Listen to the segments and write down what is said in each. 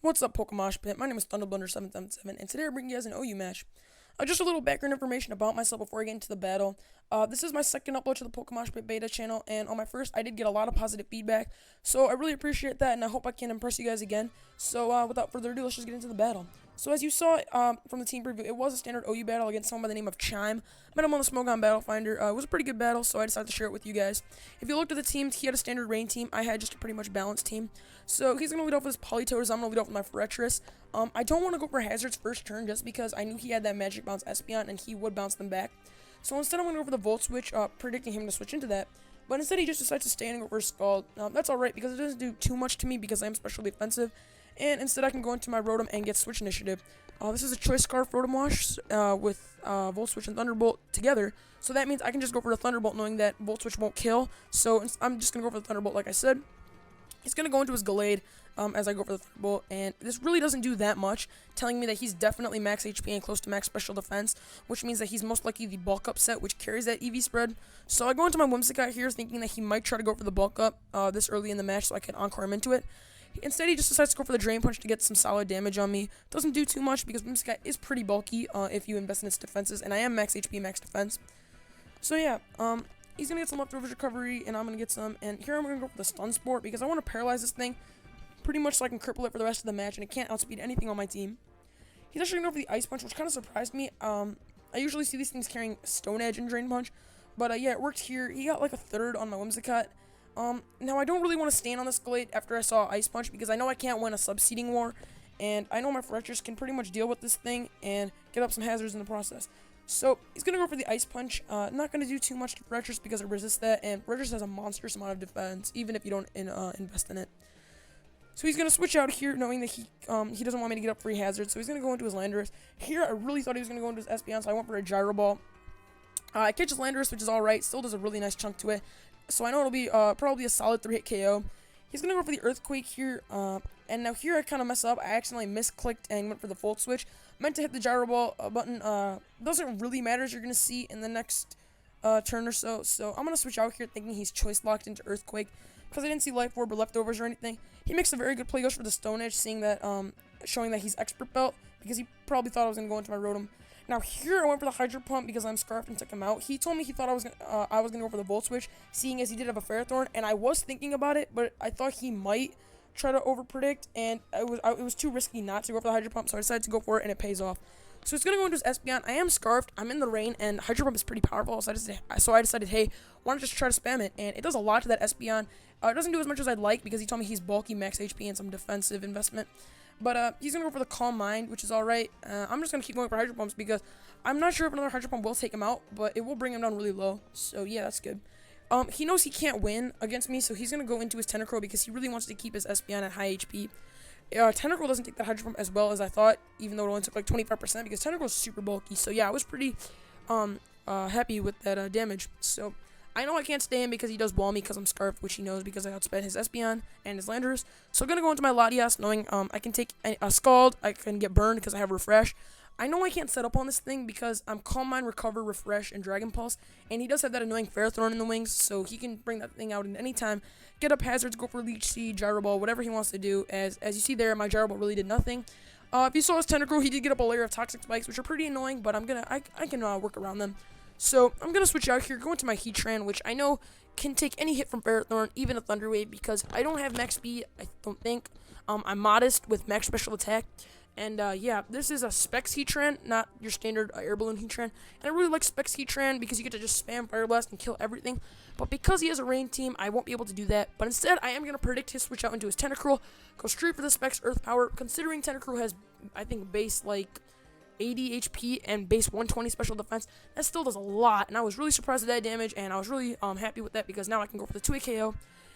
What's up, Pokemoshpit? My name is Thunderblunder777, and today I'm bringing you guys an OU match. Just a little background information about myself before I get into the battle. This is my second upload to the Pokemoshpitbeta channel, and on my first, I did get a lot of positive feedback, so I really appreciate that, and I hope I can impress you guys again. So, without further ado, let's just get into the battle. So, as you saw from the team preview, it was a standard OU battle against someone by the name of Chime. Met him on the Smogon Battle Finder. It was a pretty good battle, so I decided to share it with you guys. If you looked at the teams, he had a standard rain team. I had just a pretty much balanced team. So, he's going to lead off with his Politoed, so I'm going to lead off with my Forretress. I don't want to go for Hazard's first turn just because I knew he had that Magic Bounce Espeon, and he would bounce them back. So, instead, I'm going to go for the Volt Switch, predicting him to switch into that. But instead, he just decides to stay and go for a Scald. That's alright, because it doesn't do too much to me because I am specially defensive. And instead, I can go into my Rotom and get Switch Initiative. This is a Choice Scarf Rotom Mosh with Volt Switch and Thunderbolt together. So that means I can just go for the Thunderbolt knowing that Volt Switch won't kill. So I'm just going to go for the Thunderbolt like I said. He's going to go into his Gallade as I go for the Thunderbolt. And this really doesn't do that much, telling me that he's definitely max HP and close to max special defense, which means that he's most likely the Bulk Up set, which carries that EV spread. So I go into my Whimsicott here thinking that he might try to go for the Bulk Up this early in the match so I can Encore him into it. Instead, he just decides to go for the Drain Punch to get some solid damage on me. Doesn't do too much because Whimsicott is pretty bulky if you invest in its defenses, and I am max HP, max defense. So yeah, he's going to get some leftovers recovery, and I'm going to get some. And here I'm going to go for the Stun Sport because I want to paralyze this thing pretty much so I can cripple it for the rest of the match, and it can't outspeed anything on my team. He's actually going to go for the Ice Punch, which kind of surprised me. I usually see these things carrying Stone Edge and Drain Punch, but yeah, it worked here. He got like a third on my Whimsicott. Now I don't really want to stand on this Gallade after I saw Ice Punch because I know I can't win a sub-seeding war, and I know my Forretress can pretty much deal with this thing and get up some hazards in the process. So he's going to go for the Ice Punch. Not going to do too much to Forretress because it resists that, and Forretress has a monstrous amount of defense even if you don't invest in it. So he's going to switch out here knowing that he doesn't want me to get up free hazards, so he's going to go into his Landorus. Here I really thought he was going to go into his Espeon, so I went for a Gyro Ball. I catch his Landorus, which is alright, still does a really nice chunk to it. So I know it'll be probably a solid 3-hit KO. He's going to go for the Earthquake here. And now here I kind of mess up. I accidentally misclicked and went for the Volt Switch. Meant to hit the Gyro Ball button. Doesn't really matter as you're going to see in the next turn or so. So I'm going to switch out here thinking he's choice locked into Earthquake. Because I didn't see Life Orb or Leftovers or anything. He makes a very good play, goes for the Stone Edge, seeing that, showing that he's Expert Belt. Because he probably thought I was going to go into my Rotom. Now here I went for the Hydro Pump because I'm Scarfed and took him out. He told me he thought I was gonna go for the Volt Switch, seeing as he did have a Ferrothorn, and I was thinking about it, but I thought he might try to overpredict, and it was too risky not to go for the Hydro Pump, so I decided to go for it, and it pays off. So it's gonna go into his Espeon. I am Scarfed, I'm in the rain, and Hydro Pump is pretty powerful, so I decided, hey, why not just try to spam it? And it does a lot to that Espeon. It doesn't do as much as I'd like because he told me he's bulky, max HP, and some defensive investment. But he's going to go for the Calm Mind, which is alright. I'm just going to keep going for Hydro Pumps because I'm not sure if another Hydro Pump will take him out, but it will bring him down really low. So yeah, that's good. He knows he can't win against me, so he's going to go into his Tentacruel because he really wants to keep his Espeon at high HP. Tentacruel doesn't take that Hydro Pump as well as I thought, even though it only took like 25% because Tentacruel is super bulky. So yeah, I was pretty happy with that damage. So I know I can't stay in because he does wall me because I'm Scarfed, which he knows because I outspent his Espeon and his Landorus. So I'm going to go into my Latias knowing I can take a Scald, I can get burned because I have Refresh. I know I can't set up on this thing because I'm Calm Mind, Recover, Refresh, and Dragon Pulse. And he does have that annoying Ferrothorn in the wings, so he can bring that thing out at any time. Get up hazards, go for Leech Seed, Gyro Ball, whatever he wants to do. As you see there, my Gyro Ball really did nothing. If you saw his Tentacruel, he did get up a layer of Toxic Spikes, which are pretty annoying, but I can work around them. So, I'm going to switch out here, go into my Heatran, which I know can take any hit from Ferrothorn, even a Thunder Wave, because I don't have max speed, I don't think. I'm modest with max special attack. And, yeah, this is a Specs Heatran, not your standard Air Balloon Heatran. And I really like Specs Heatran because you get to just spam Fire Blast and kill everything. But because he has a Rain team, I won't be able to do that. But instead, I am going to predict his switch out into his Tentacruel, go straight for the Specs Earth Power, considering Tentacruel has, I think, base, like 80 HP and base 120 special defense. That still does a lot, and I was really surprised at that damage, and I was really happy with that because now I can go for the 2-hit KO.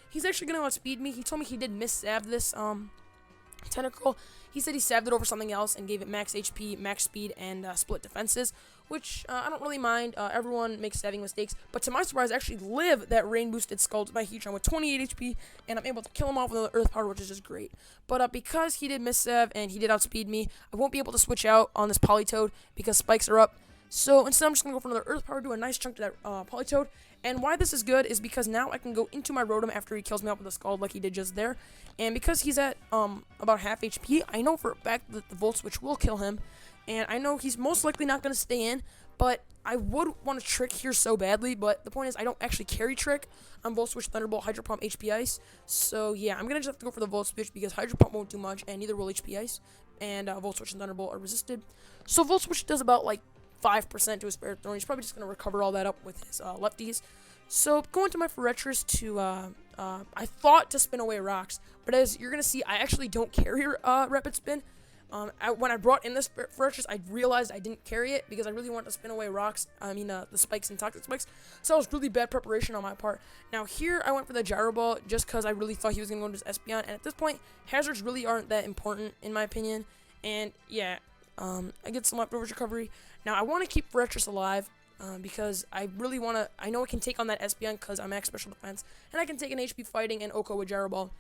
He's actually going to outspeed me. He told me he did miss-sab this Tentacruel. He said he sabbed it over something else and gave it max HP, max speed, and split defenses, which I don't really mind. Everyone makes sabbing mistakes, but to my surprise, I actually live that rain-boosted Scald to my Heatran with 28 HP, and I'm able to kill him off with another Earth Power, which is just great. But because he did miss-sab and he did outspeed me, I won't be able to switch out on this Politoed because spikes are up. So instead, I'm just going to go for another Earth Power, do a nice chunk to that Politoed, And why this is good is because now I can go into my Rotom after he kills me up with a Scald like he did just there. And because he's at about half HP, I know for a fact that the Volt Switch will kill him. And I know he's most likely not going to stay in, but I would want to Trick here so badly. But the point is, I don't actually carry Trick. I'm Volt Switch, Thunderbolt, Hydro Pump, HP Ice. So yeah, I'm going to just have to go for the Volt Switch because Hydro Pump won't do much, and neither will HP Ice. And Volt Switch and Thunderbolt are resisted. So Volt Switch does about like 5% to his Ferrothorn. He's probably just going to recover all that up with his lefties. So going to my Forretress to, I thought to spin away rocks, but as you're going to see, I actually don't carry Rapid Spin. When I brought in this Forretress, I realized I didn't carry it because I really wanted to spin away rocks, the spikes and toxic spikes, so that was really bad preparation on my part. Now here, I went for the Gyro Ball just because I really thought he was going to go into his Espeon, and at this point, hazards really aren't that important in my opinion, and yeah, I get some leftovers recovery. Now I want to keep Forretress alive, because I really want to, I know I can take on that Espeon because I'm max special defense, and I can take an HP fighting and Oko with Gyro Ball.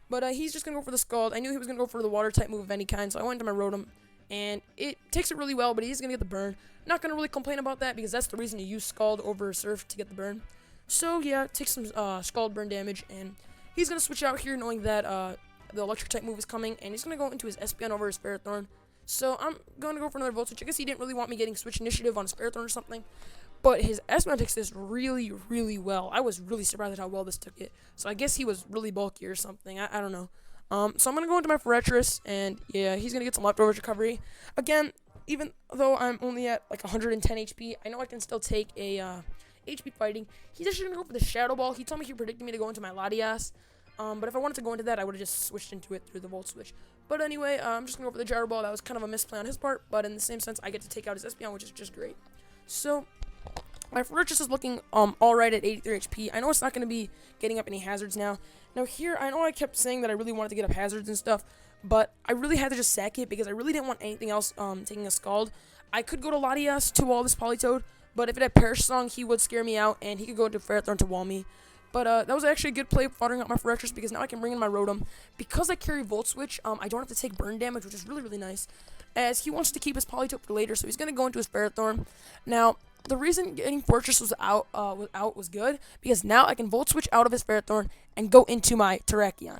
But he's just going to go for the Scald. I knew he was going to go for the water type move of any kind, so I went to my Rotom, and it takes it really well, but he's going to get the burn. Not going to really complain about that because that's the reason you use Scald over Surf to get the burn. So yeah, take some Scald burn damage, and he's going to switch out here knowing that the electric type move is coming, and he's going to go into his Espeon over his Ferrothorn. So I'm going to go for another Volt Switch. I guess he didn't really want me getting Switch Initiative on his Ferrothorn or something. But his Espeon takes this really, really well. I was really surprised at how well this took it. So I guess he was really bulky or something. I don't know. So I'm going to go into my Forretress, and yeah, he's going to get some leftovers recovery. Again, even though I'm only at like 110 HP, I know I can still take a HP fighting. He's actually going to go for the Shadow Ball. He told me he predicted me to go into my Latias. But if I wanted to go into that, I would have just switched into it through the Volt Switch. But anyway, I'm just going to go for the Gyro Ball. That was kind of a misplay on his part, but in the same sense, I get to take out his Espeon, which is just great. So my Forretress is looking alright at 83 HP. I know it's not going to be getting up any hazards now. Now here, I know I kept saying that I really wanted to get up hazards and stuff, but I really had to just sack it because I really didn't want anything else taking a Scald. I could go to Latias to wall this Politoed, but if it had Perish Song, he would scare me out, and he could go into Ferrothorn to wall me. But that was actually a good play following up my Forretress because now I can bring in my Rotom. Because I carry Volt Switch, I don't have to take burn damage, which is really, really nice, as he wants to keep his Politoed for later, so he's going to go into his Ferrothorn. Now, the reason getting Forretress was out was good because now I can Volt Switch out of his Ferrothorn and go into my Terrakion.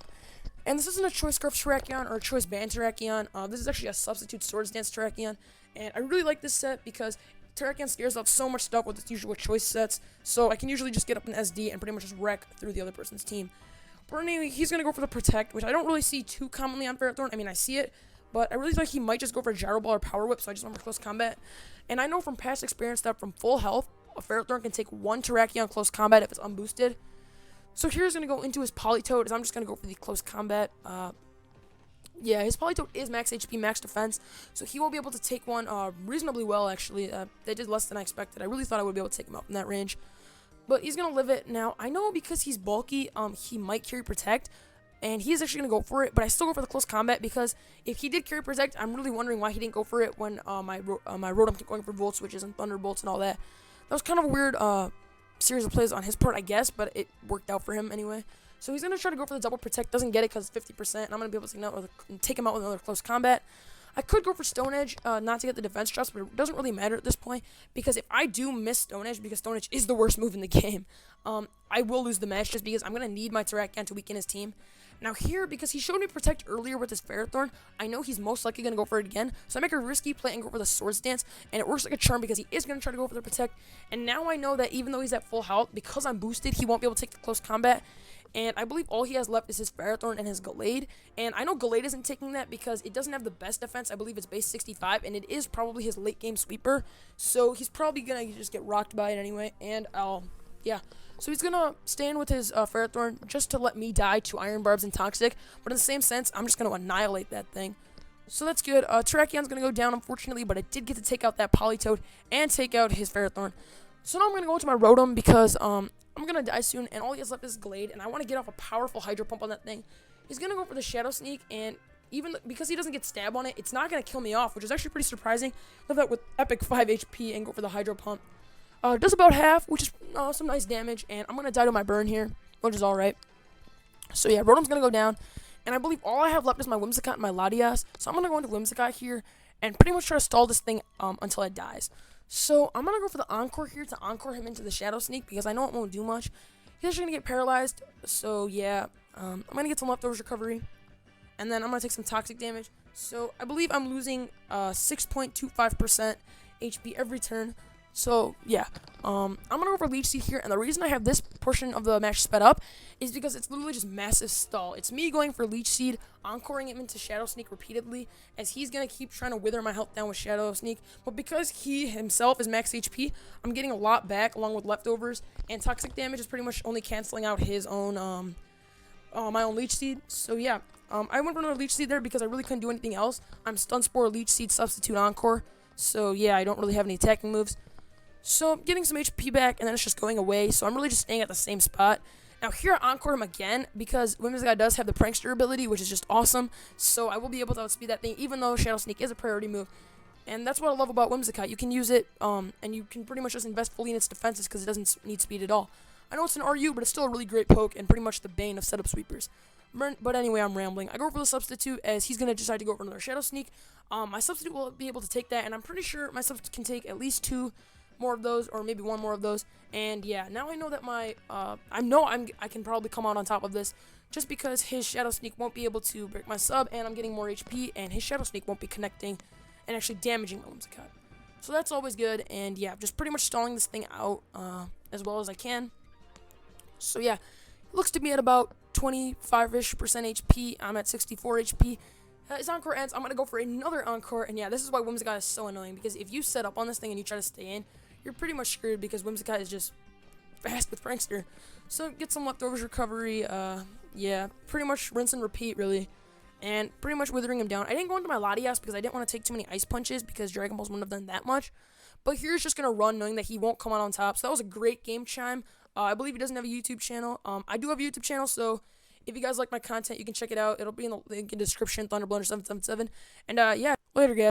And this isn't a Choice Scarf Terrakion or a Choice Band Terrakion. This is actually a substitute Swords Dance Terrakion, and I really like this set because Terrakion scares out so much stuff with its usual choice sets, so I can usually just get up in SD and pretty much just wreck through the other person's team. But anyway, he's going to go for the Protect, which I don't really see too commonly on Ferrothorn. I mean, I see it, but I really think he might just go for a Gyro Ball or Power Whip, so I just went for Close Combat. And I know from past experience that from full health, a Ferrothorn can take one Terrakion Close Combat if it's unboosted. So here's going to go into his Politoed, as I'm just going to go for the Close Combat. Yeah, his Politoed is max HP, max defense, so he will be able to take one reasonably well, actually. They did less than I expected. I really thought I would be able to take him out in that range. But he's going to live it. Now, I know because he's bulky, he might carry Protect, and he is actually going to go for it, but I still go for the Close Combat because if he did carry Protect, I'm really wondering why he didn't go for it when my Rotom kept going for Volt Switches and Thunderbolts and all that. That was kind of a weird series of plays on his part, I guess, but it worked out for him anyway. So he's going to try to go for the Double Protect, doesn't get it because it's 50%, and I'm going to be able to take him out with another Close Combat. I could go for Stone Edge, not to get the defense drops, but it doesn't really matter at this point, because if I do miss Stone Edge, because Stone Edge is the worst move in the game, I will lose the match just because I'm going to need my Terrakion to weaken his team. Now here, because he showed me Protect earlier with his Ferrothorn, I know he's most likely going to go for it again, so I make a risky play and go for the Swords Dance, and it works like a charm because he is going to try to go for the Protect, and now I know that even though he's at full health, because I'm boosted, he won't be able to take the Close Combat, and I believe all he has left is his Ferrothorn and his Gallade, and I know Gallade isn't taking that because it doesn't have the best defense. I believe it's base 65, and it is probably his late game sweeper, so he's probably going to just get rocked by it anyway, and yeah. So he's going to stand with his Ferrothorn just to let me die to Iron Barbs and Toxic, but in the same sense, I'm just going to annihilate that thing. So that's good. Terrakion's going to go down, unfortunately, but I did get to take out that Politoed and take out his Ferrothorn. So now I'm going to go into my Rotom because I'm going to die soon, and all he has left is Glade, and I want to get off a powerful Hydro Pump on that thing. He's going to go for the Shadow Sneak, and even because he doesn't get stab on it, it's not going to kill me off, which is actually pretty surprising. Live that with epic 5 HP and go for the Hydro Pump. Does about half, which is some nice damage, and I'm going to die to my burn here, which is alright. So yeah, Rotom's going to go down, and I believe all I have left is my Whimsicott and my Latias, so I'm going to go into Whimsicott here, and pretty much try to stall this thing until it dies. So I'm gonna go for the Encore here to Encore him into the Shadow Sneak because I know it won't do much. He's actually gonna get paralyzed, so yeah, I'm gonna get some leftovers recovery, and then I'm gonna take some toxic damage. So I believe I'm losing 6.25% HP every turn. So yeah, I'm gonna go for Leech Seed here, and the reason I have this portion of the match sped up is because it's literally just massive stall. It's me going for Leech Seed, encoring him into Shadow Sneak repeatedly, as he's gonna keep trying to wither my health down with Shadow Sneak. But because he himself is max HP, I'm getting a lot back along with leftovers, and toxic damage is pretty much only canceling out his own my own Leech Seed. So yeah, I went for another Leech Seed there because I really couldn't do anything else. I'm Stun Spore, Leech Seed, Substitute, Encore. So yeah, I don't really have any attacking moves. So I'm getting some HP back, and then it's just going away. So I'm really just staying at the same spot. Now here I Encore him again because Whimsicott does have the Prankster ability, which is just awesome. So I will be able to outspeed that thing, even though Shadow Sneak is a priority move. And that's what I love about Whimsicott. You can use it, and you can pretty much just invest fully in its defenses because it doesn't need speed at all. I know it's an RU, but it's still a really great poke and pretty much the bane of setup sweepers. But anyway, I'm rambling. I go for the Substitute as he's going to decide to go for another Shadow Sneak. My Substitute will be able to take that, and I'm pretty sure my Substitute can take at least 2 more of those, or maybe 1 more of those. And yeah, now I know that I can probably come out on top of this, just because his Shadow Sneak won't be able to break my sub, and I'm getting more HP, and his Shadow Sneak won't be connecting and actually damaging my Whimsicott. So that's always good, and yeah, just pretty much stalling this thing out as well as I can. So yeah, it looks to be at about 25-ish% HP. I'm at 64 HP. His Encore ends. I'm going to go for another Encore, and yeah, this is why Whimsicott is so annoying, because if you set up on this thing and you try to stay in, you're pretty much screwed because Whimsicott is just fast with Prankster. So get some leftovers recovery, yeah, pretty much rinse and repeat, really, and pretty much withering him down. I didn't go into my Latias because I didn't want to take too many Ice Punches because Dragon Balls wouldn't have done that much, but here's just going to run knowing that he won't come out on top. So that was a great game, Chime. I believe he doesn't have a YouTube channel. I do have a YouTube channel, so if you guys like my content, you can check it out. It'll be in the link in the description, Thunderblunder777, and yeah, later, guys.